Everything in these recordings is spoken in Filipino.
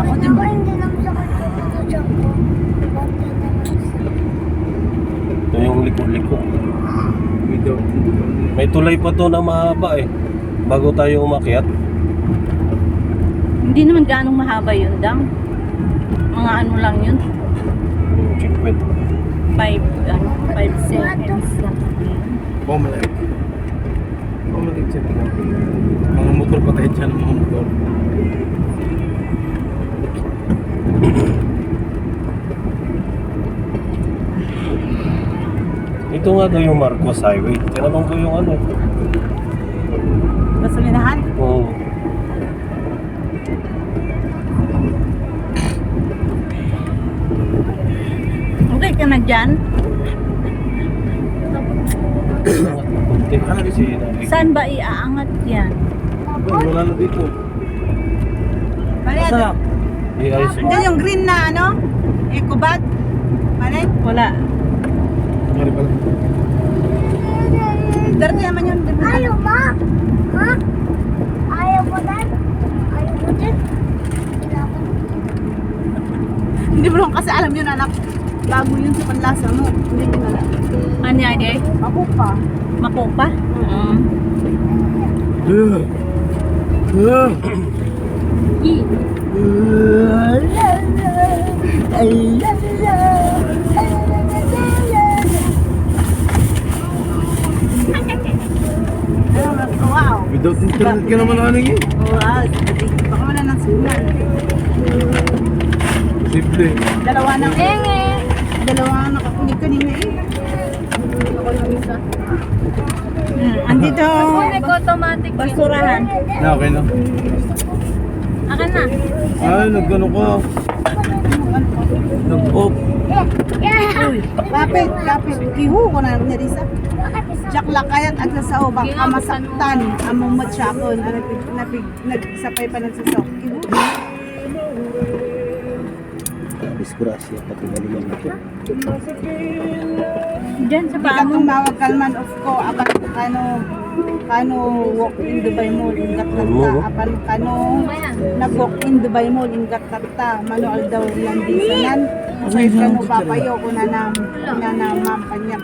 Ako din ba? Hindi lang sa kanya ko. Ito yung liko-liko. May tulay pa to na mahaba eh. Bago tayo umakyat. Hindi naman ganong mahaba yun, Dang. Mga ano lang yun. Checkpoint. 5 seconds lang. Pumalik. Pumalik siya. Mga motor pa tayo dyan, mga motor. Ito nga daw yung Marcos Highway. Tinanong ko yung ano. Gasolinahan? Oo. Okay ka na dyan? Kunti kasi nabi. Saan ba iaangat yan? Wala na dito. Mali, Saan? I-ayos mo. Yan yung green na ano? Ecobag? Mali? Wala. Mari pala. Darte naman yun. Ayaw mo? Ha? Ayaw mo din? Ayaw mo din? Hindi mo lang kasi alam yun, anak. Bago yun sa panlasa mo. Hindi ko alam. Ano yan, eh? Makupa. Makupa? Wow. Without internet ka naman aning eh. Wow. Baka wala ng signal. Simple. Dalawa ng Dalawa ang nakakunig kanina eh. Ako lang isa. Andito. Nag-automatic Basurahan. Na, okay na. Akin na. Ay, nagano ka. Nag-off. Uy, kapit. Kihu ko na nirisa. Jack lakayat at sasaw baka masaktan among matsakon. Nagsapay pa nagsasaw. Kihu. Disgrasya pati naman ito. Diyan sa paamo mawag kalman of ko apan kano walk in Dubai Mall ingat tatta apan kano nag-walk in Dubai Mall ingat tatta manual daw landi sanan kasi kano papayo ko na mampanyak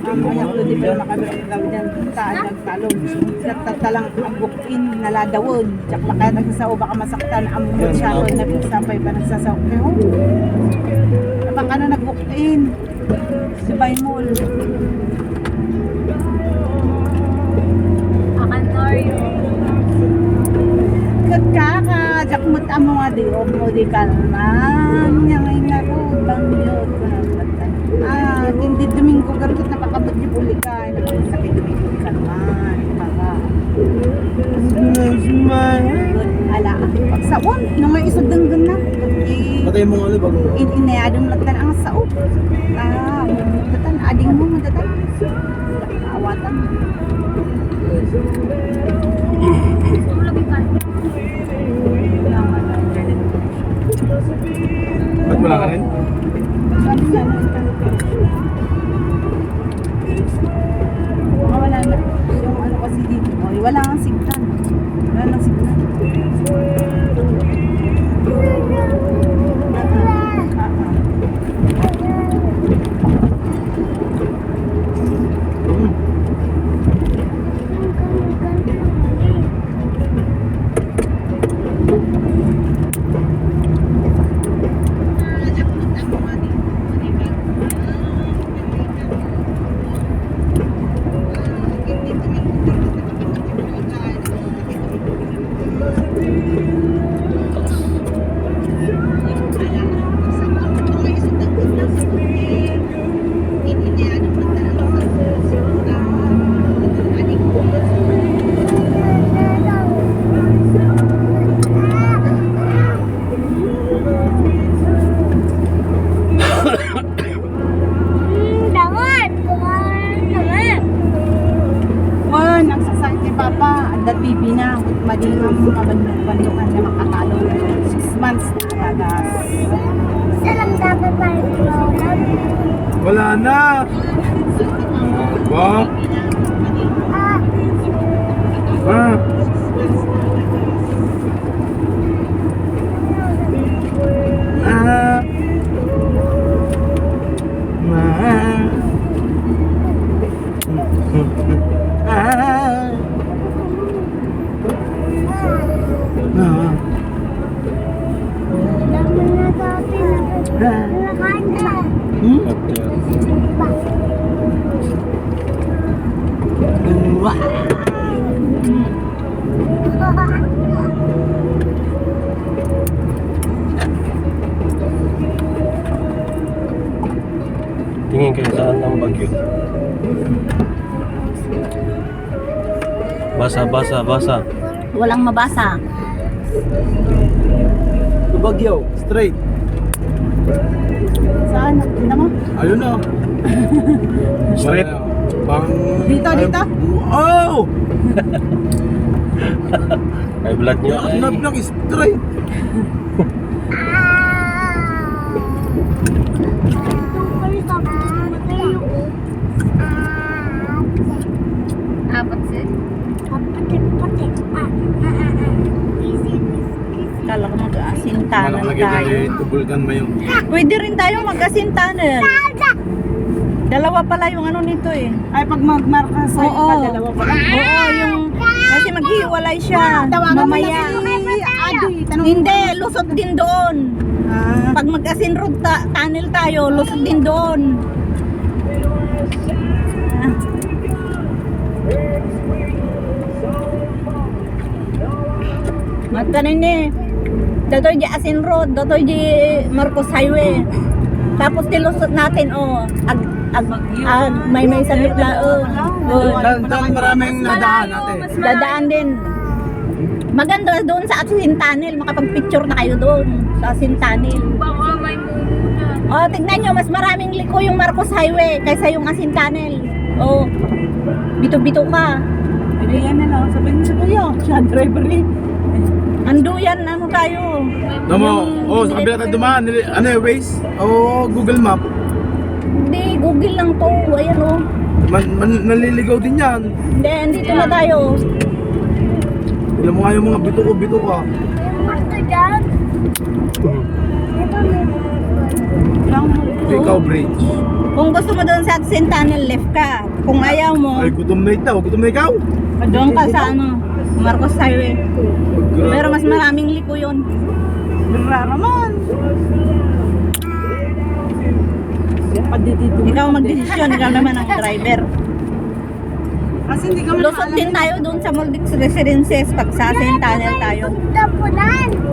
mampanyak do di ba makabirang gawidan ta nagtalong tatta lang ang walk in naladawon jak lakay nagsasaw baka masaktan among matsakon na pisapay pa nagsasaw kayo baka na nag-walk in Dubai Mall. Akin na yun. Kat jak mo amo nga di o mo di kalman. Yang ay nga ro bang yun ko na patay. Hindi Domingo garot napakabot di bulikay. Nakasakit Domingo kalman. Baka. Ala, pagsaon, nung may isang danggan na. Patay mo nga ulit bago. Inayadong lagtan ang sao. Datan, ading mo datan. Awatan. Ba't wala ka rin? Sabi na wala na. Yung ano kasi dito. Wala kang signal. Wala nang signal. Papa, at bibi na, madingang kabandungan na makatalo. 6 months na tagas. Isa lang dapat pa rin program. Wala na! Ba? Ah. Dami na dati nakain ka. At yan. Tingin kayo saan ang bagyo. Basa, basa, basa. Walang mabasa. Bagyo, straight. Saan? Tingnan mo. Ayun na. Straight. Pang... Dito, dito. Oh! May blood nyo. Hanap lang straight. Apat si. Kala ko mag-asintanan Malang lagi tayo. dali, tubulkan mo yung... Pwede rin tayo mag-asintanan. Dalawa pala yung ano nito eh. Ay, pag magmarka sa dalawa pala. Oo, yung... Kasi maghiwalay siya. Mamaya. Hindi, lusot din doon. Pag mag-asin road tunnel tayo, lusot din doon. Matanin eh. Datoy di Asin Road, datoy di Marcos Highway. Tapos tilusot natin, may saglit na, Dan maraming nadaan natin. dadaan din. Maganda doon sa Asin Tunnel, makapag-picture na kayo doon sa Asin Tunnel. Baka may muna. Tignan nyo, mas maraming liko yung Marcos Highway kaysa yung Asin Tunnel. Bito-bito ka. Pwede yan na lang, sabihin mo sa kuya, siya driver eh. Ando yan, ano tayo? Tama, sa kabila tayo dumaan. Ano yung Waze? O Google Map? Hindi, Google lang to. Ayan o. Naliligaw din yan. Hindi, andito na tayo. Alam mo nga yung mga bito ka. Ikaw Bridge. Kung gusto mo doon sa Asin Tunnel, left ka. Kung ayaw mo, Ay, gutom na ikaw. Gutom na ikaw. doon ka sa Marcos Highway. Pero mas maraming liko yun. Raraman. Ikaw magdesisyon, ikaw naman ang driver. Kasi hindi ka Lusot din tayo doon sa Maldives Residences pag sa Asin Tunnel tayo.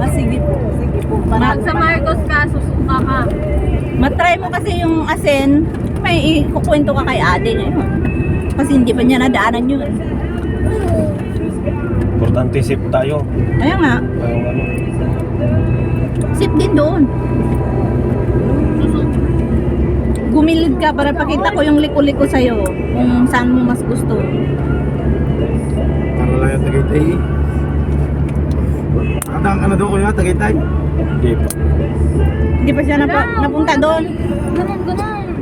Sige po, sige po. Pag sa Marcos ka, susuka ka. Matry mo kasi yung Asin, may ikukwento ka kay Ate ngayon. Kasi hindi pa niya nadaanan yun. Importante safe tayo. Ayun nga, Ayun, ano. sip din doon. Gumilid ka para pakita ko yung liko-liko sa'yo kung saan mo mas gusto. Para lang yung Tagaytay. Nakatang ka na doon kuya, Tagaytay. Hindi pa. Hindi pa siya napunta doon. Ganun.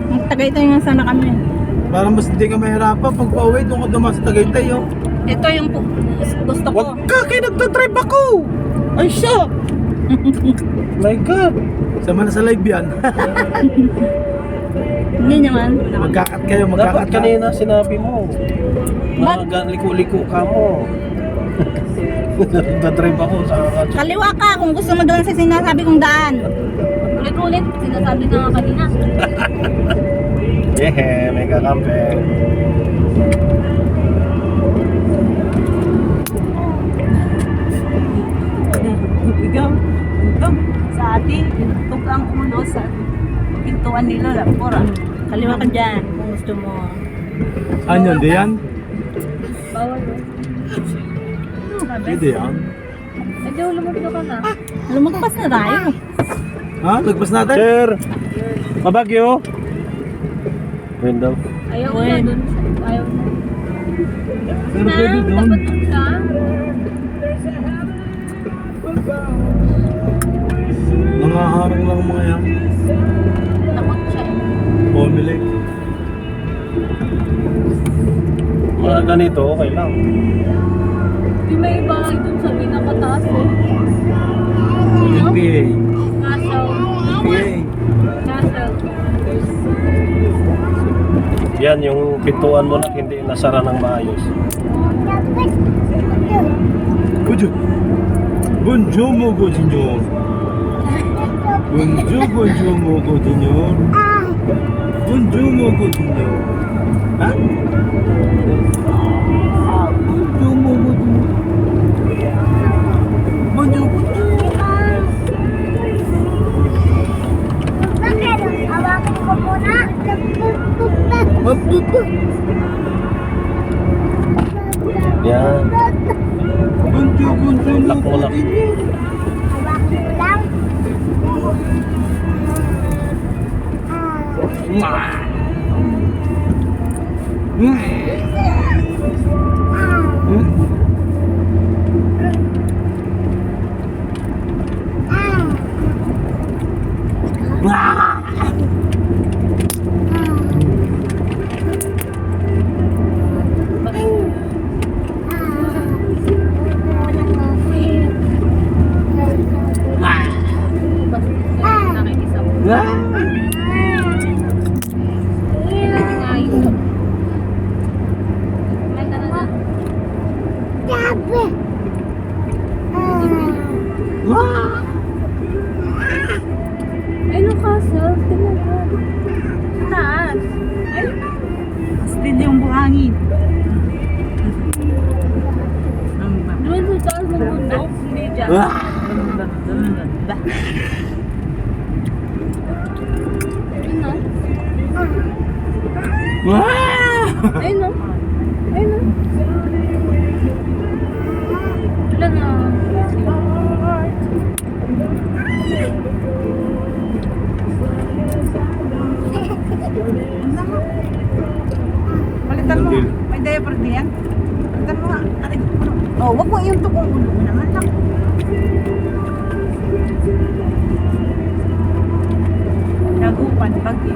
Magtagaytay nga sana kami. Para mas hindi ka mahirapan pag pauwi doon ka dumaan sa Tagaytay. Oh. Ito yung gusto ko. Wag ka! Kaya nagtatribe ako! Ay siya! My God! Sama na sa live yan. Hindi naman. Magkakat kayo, Dapat magkakat ka. kanina sinabi mo. Ba't? Liko-liko ka mo. Nagtatribe ako sa kakatsa. Kaliwa ka kung gusto mo doon sa sinasabi kong daan. Ulit-ulit, sinasabi na nga kanina. Yeah, may kakampi. Ikaw, ito, sa atin, tukang ulo sa pintuan nila, pura. Kaliwa ka dyan, kung gusto mo. Saan yun? Di yan? Bawal mo. Hindi yan. Medyo lumabdo ka na. Lumagpas na tayo. Ha? Lagpas natin? Sir! Mabagyo! Window. Ayaw Uy. na dun. Ayaw na. Pero pwede doon. Dapat dun ka. Nangaharang lang mga yan. Takot siya. Pumili. Mga ganito, okay lang. Di may bahay dun sa pinakataas eh. NPA. Castle. NPA. Castle. Yan, yung pintuan mo na hindi nasara ng maayos. Kujo. Bonjour 먹거든요. bonjour 먹거든요. bonjour 먹거든요. 아? bonjour 먹거든요. bonjour. Bakit? Hawakan ko muna. Yan. bonjour Lock mo na. Hawakan ko lang. Nakikisa mo. Ngayon. May ka na. Sabi. Ay, no, Castle. Tingnan mo. Taas. Ay, Still yung buhangin. doon sa taas ng bundok. Hindi dyan. Ayun, no? Ayun, no? Ayun, no? Wala na. Palitan mo. May diaper din yan. Palitan mo nga. Aray. Oh, wag mo yung tukong ulo mo naman lang. Nagupan, bagyo.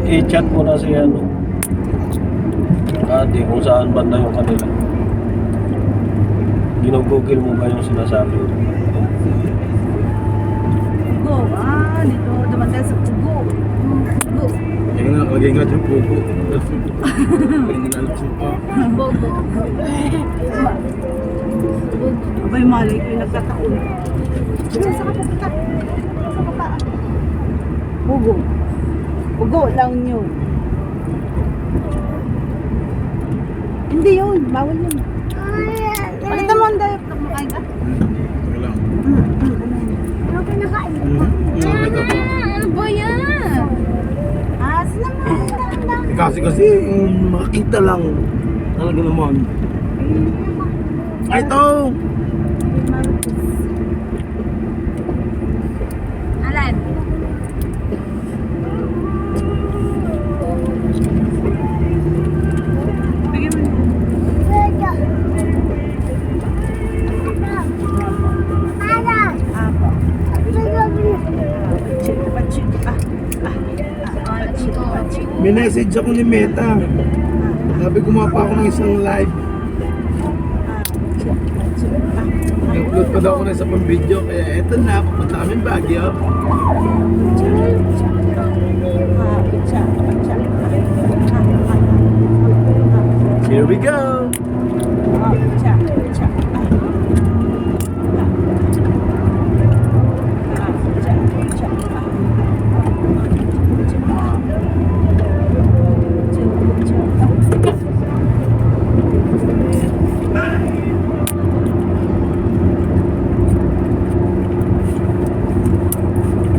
I-chat mo na si ano. Ate, kung saan banda yung kanila. Ginugugil mo ba yung sinasabi? Pugo. Dito. Dumandal sa pugo. Pugo. lagi nga yung pupo. Hindi na alam siya pa. Bobo. Abay, malay ko yung nagkataon. Saan ka pupunta? Saan ka pa? Pugo. Pugo lang yun. Hindi yun. Bawal yun. Palitan mo ang diaper. Kumakain ka? Okay lang. Ano pinakain mo? Ano ba yan? Sinaman. Kasi makita lang. Talaga naman. Ay, ito! Alan? Bigyan mo. Apo. Pachik. May message ako ni Meta. Sabi gumapa ako ng isang live. I-upload pa daw ako na sa pang video. Kaya eto na, pupunta kami Baguio. Here we go!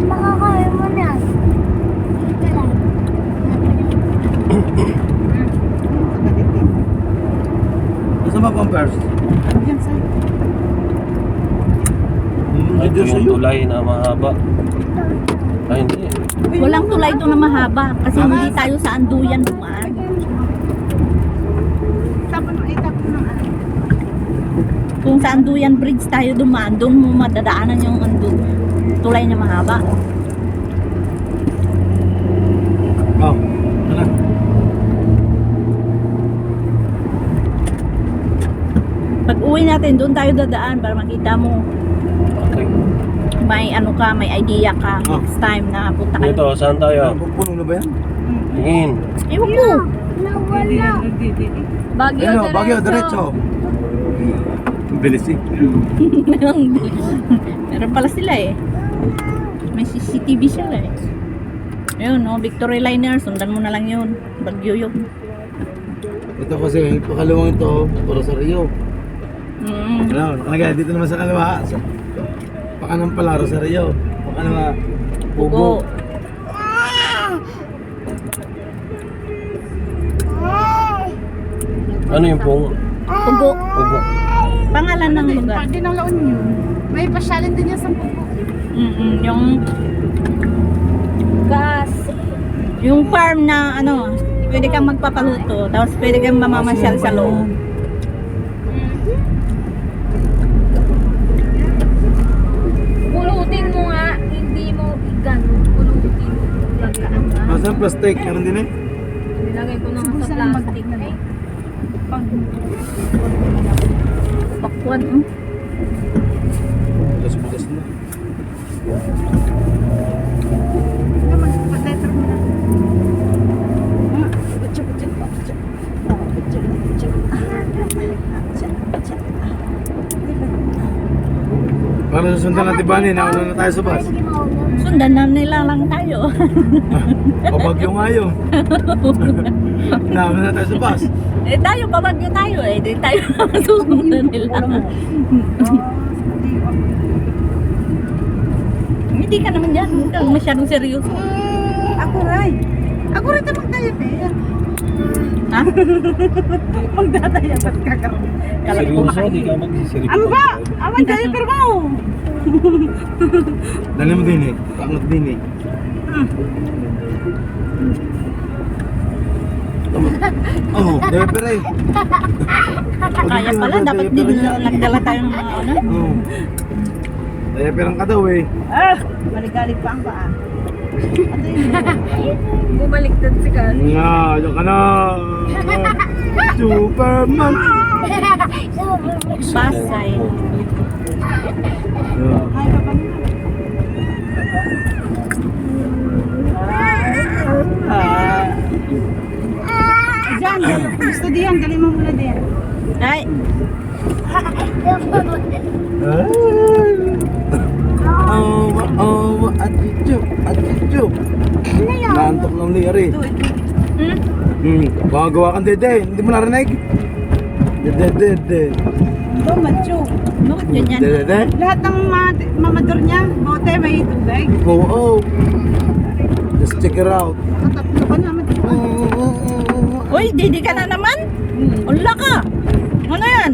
Makakain mo na. Ito lang. Nasa ba pang first? Yan sa'yo. Ito yung tulay na mahaba. Ay, hindi. Walang tulay doon na mahaba kasi hindi tayo sa Anduyan dumaan. Tapon mo ng ano. Kung sa Anduyan Bridge tayo dumaan, doon mo madadaanan yung tulay na mahaba. Oh, ano? Pag uwi natin, doon tayo dadaan para makita mo. Okay. May ano ka, may idea ka next time na punta kayo. Dito, saan tayo? Puno na ba yan? Tingin. Ewan ko. Nawala. nagdidiri. Baguio, Ayun o, Baguio, diretso. Ang bilis eh. Meron pala sila eh. May CCTV sila eh. Ayun, no, Victory Liner, sundan mo na lang yun. Baguio yun. Ito kasi, pakalawang ito, para sa Rio. Ano, talaga, dito naman sa kalawa. Sa pakanan pala, Rosario. Pakalawa, Pugo. Ano yung pong? Pugo. Pugo. Pangalan ng lugar. Pwede ng La Union. May pasyalan din yan sa Pugo. Yung gas. Yung farm na ano, pwede kang magpapaluto, tapos pwede kang mamamasyal sa loob. Pulutin mo nga, hindi mo ganun. Pulutin mo. Laglaan nga. Nasaan plastic? Meron din eh. Nilagay ko na nga sa plastic eh. Pakwan. Bukas-bukas na. Mag-letter mo na. Para susundan natin ba ni, nauna na tayo sa bus. Sundan na nila lang tayo. O Bagyo nga yun. Nauna na tayo sa bus. Eh tayo, babagyo tayo eh. Di tayo susundan nila. Hindi ka naman dyan. Hindi ka masyadong seryoso. Ako rin. Ako rin ito magdaya pa. Ha? Magdadaya ba't kakaroon? Kala ko Seryoso, di ka magsiseryoso. Ano ba? Awan diaper mo! Dali mo din eh. Pangat din eh. Oh, diaper eh. Kaya pala, dapat din nagdala tayo ng mga ano. Oh. Diaper ang ka daw eh. Balik-balik pa ang paa. Bumaliktad si Kat. Nga, diyan ka na. Superman. Pasay. Ay, papa mo. Diyan, gusto diyan, dali mo muna diyan. Ay, Awa, awa, aticho. Naantok ng liri. Baka gawa kang dede, hindi mo narinig? Dede. Ito, macho. bakit ganyan? Dede. Lahat ng mamador niya, bote, may tubig. Oo. Just check it out. Nakatatlo ka naman. Uy, didi ka na naman? Ula ka. Ano yan?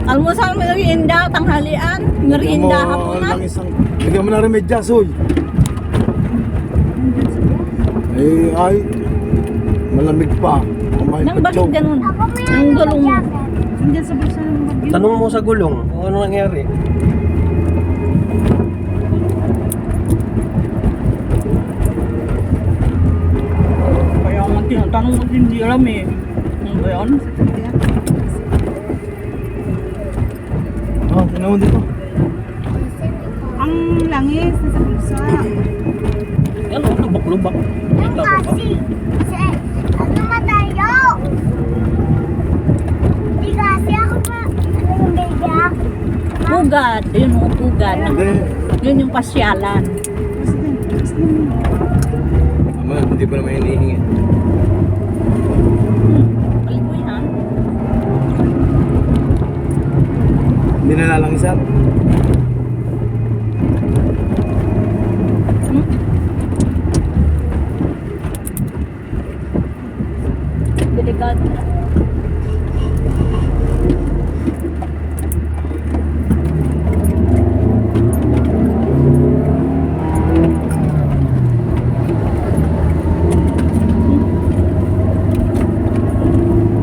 Almusal, merienda, tanghalian, merienda, hapunan. Bigyan mo na rin medyas, uy. Ay, malamig pa. Kumain Nang pa bakit chow. ganun? Ang gulong mo. Nandiyan sa bulsa ng bagyo. Tanong mo sa gulong, kung ano nangyari. Kaya nga tinatanong mo, hindi alam eh. Ano ba yan? Oh, tinawag dito. Ang langis nasa bulsa. Ano, lubak-lubak. Kita mo ba? Ano ba tayo? Hindi kasi ako pa. Ano yung baby ah? Pugad. Yun mo, pugad. Hindi. Yun yung pasyalan. Ama, hindi pa naman hinihingi. Paligoy ha? Hindi na lalangisan. Delikado.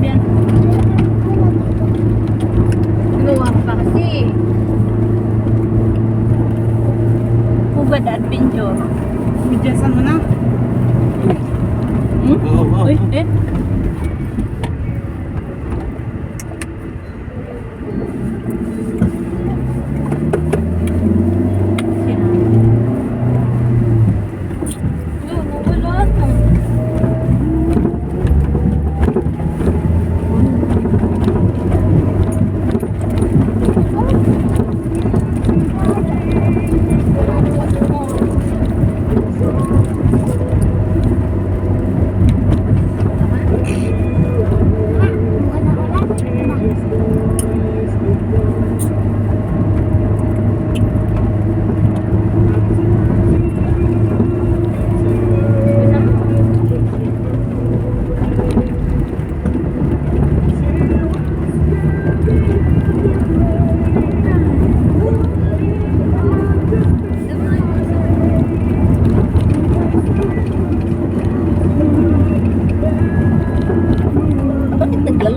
Yan. Ginawa ko pa kasi. Pugad adventure. Bidyasan mo na. Hmm? Oo. Uy, eh.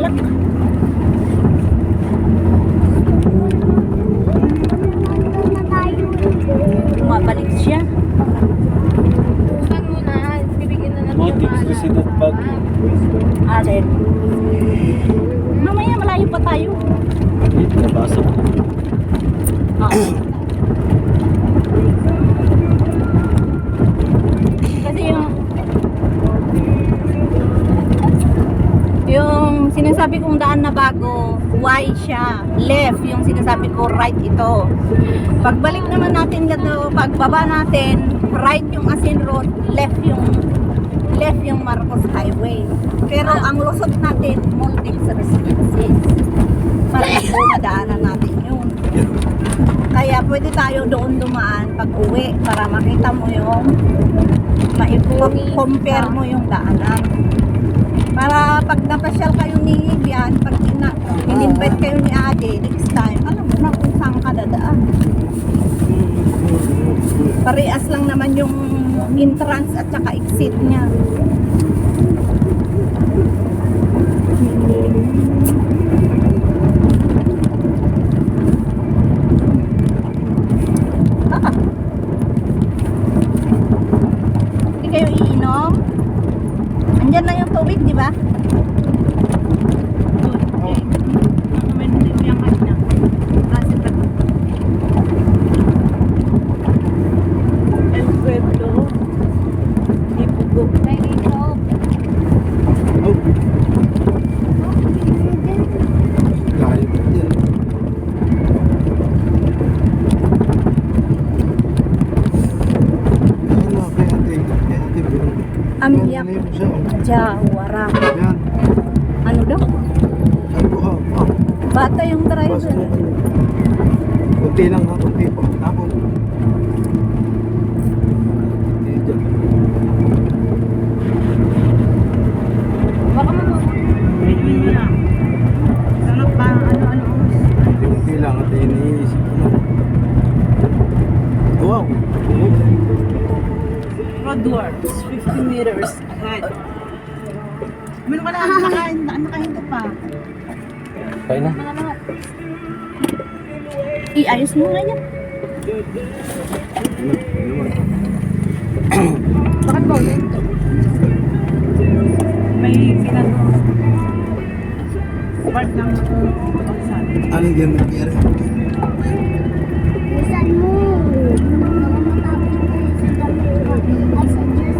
Alak. Nandun na tayo. Bumabalik siya. Buksan mo na. Bibigyan na natin Motik sa sinat bag. Alin. Mamaya malayo pa tayo. Nabasa ko. Kasi yung sinasabi kong daan na bago, Y siya, left, yung sinasabi ko right ito. Pagbalik naman natin dito, pagbaba natin, right yung Asin Road, left yung Marcos Highway. Pero ang lusot natin, multiple residences. Para ito madaanan natin yun. Kaya pwede tayo doon dumaan pag uwi para makita mo yung ma-compare mo yung daanan. Para pag napasyal kayo ni Bian, pag in-invite kayo ni Ate, next time, alam mo na kung saan ka dadaan. Parehas lang naman yung entrance at saka exit niya. Ah. Hindi kayo iinom? Andyan na yung tubig, di ba? El Pueblo. Ipugo. May dito. Layo pa yan. Ano, kaya ate, Amyak. ano yun siya? Jawara. Yan. Ano daw? Sabi ko, Bata yung basta driver. mo. Kunti lang ha, kunti pa. Tapos. Baka mo. Sarap pa, ano-ano. Kunti lang at iniisip ko na. Wow. Roadworks, 50 meters ahead. Meron ka na nakahinto pa. Kaya na. Iayos mo nga yan. Bakit ba ulit? May ginagawa. Part ng pagsan. Ano yan nangyari? Bilisan mo. Baka matapos tayo sa dami. Ay, sa Diyos.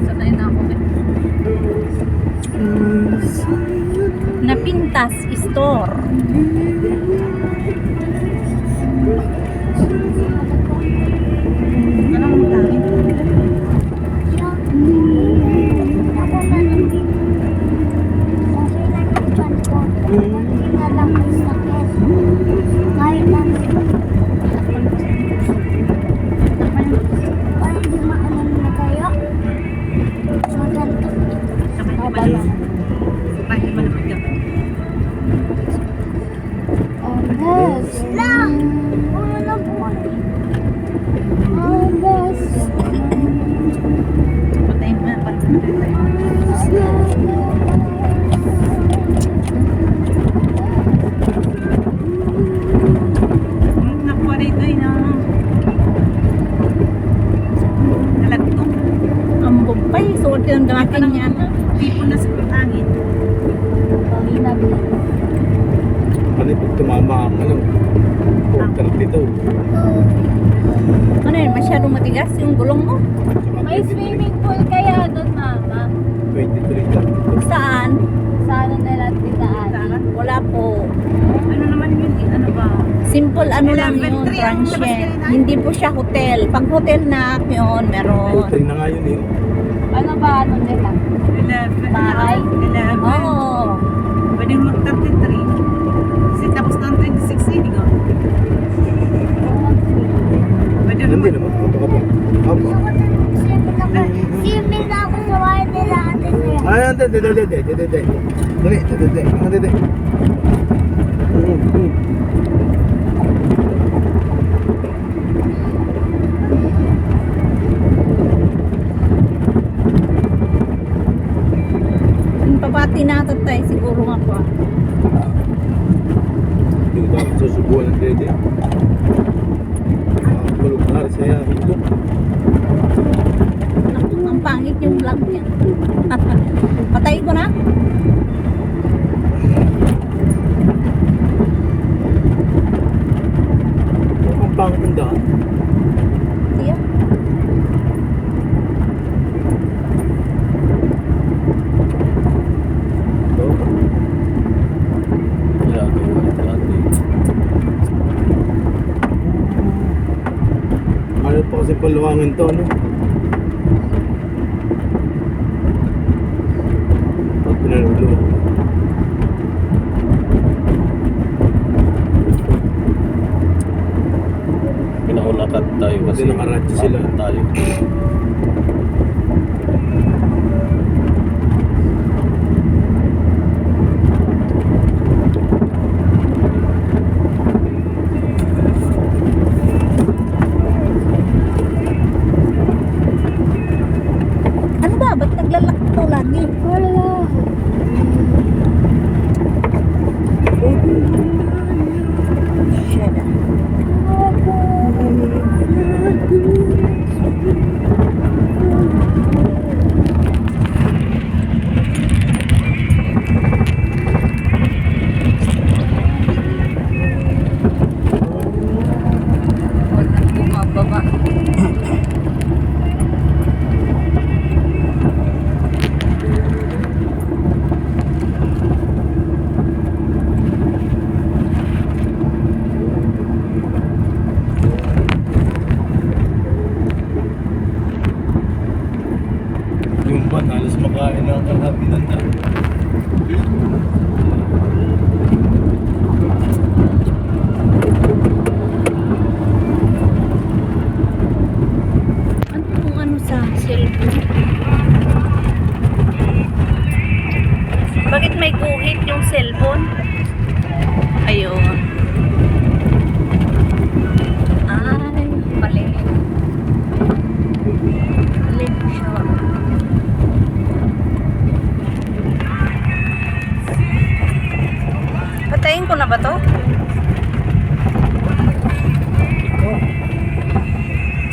Sanay na ako. Napintas store. Anong dami? Siya. Ako na lang. Okay lang yung tiyan ko. Hindi na lang ang sakit. Kahit lang. Parang di maalam na kayo. Sa ganito. Haba lang. Bakit malapit ka? August. Lang! Ano na po? August. Patayin mo na, patayin tayo. Nakuha rito na nalagto. Ang bumpay. Suot yung drakin niya. Tipo na sa hangin. Ano pag tumama ka ng 432? Ano yun? Masyadong matigas yung gulong mo. May swimming pool kaya doon, Mama. 23 ka. Saan? Sa ano nila, Tita Ate. Wala po. Ano naman yun? Ano ba? Simple ano lang yun, 11-3 ang transient. labas kanina. Hindi po siya hotel. Pag hotel na yun, meron. 3 na nga yun eh. Ano ba ano nila? 11. Bahay? 11. Oo. Pwede mo mag-33. Kasi tapos ng 26 eh, di ko. Pwede Hindi naman. naman. Kapag kapag. Apa. Simil na ako sa bahay nila ate sa'yo. Ay, ante, dede. Dali, dede. Ano dede? Yung pabata tinatatay siguro nga po. Hindi ko dapat susubuan ng dede. Kulog na rin saya. Ito. Naku, ang pangit yung vlog niya. Patayin ko na. Ang pangit ng daan. Siya. Ito. Ginagawa ito natin. Ano pa kasi paluwangin to, no? Pag pinalulo. Pinaunakat tayo kasi Kasi nakaradyo sila. tayo. Ano ba? Ba't naglalakto lagi? Wala. Shut up. Walang bumababa. Yung ban, halos makain ng kalahati ng daan. Ano kung ano sa cellphone? Bakit may guhit yung cellphone? Ayun. Ay, mali. Mali siya. Patayin ko na ba to?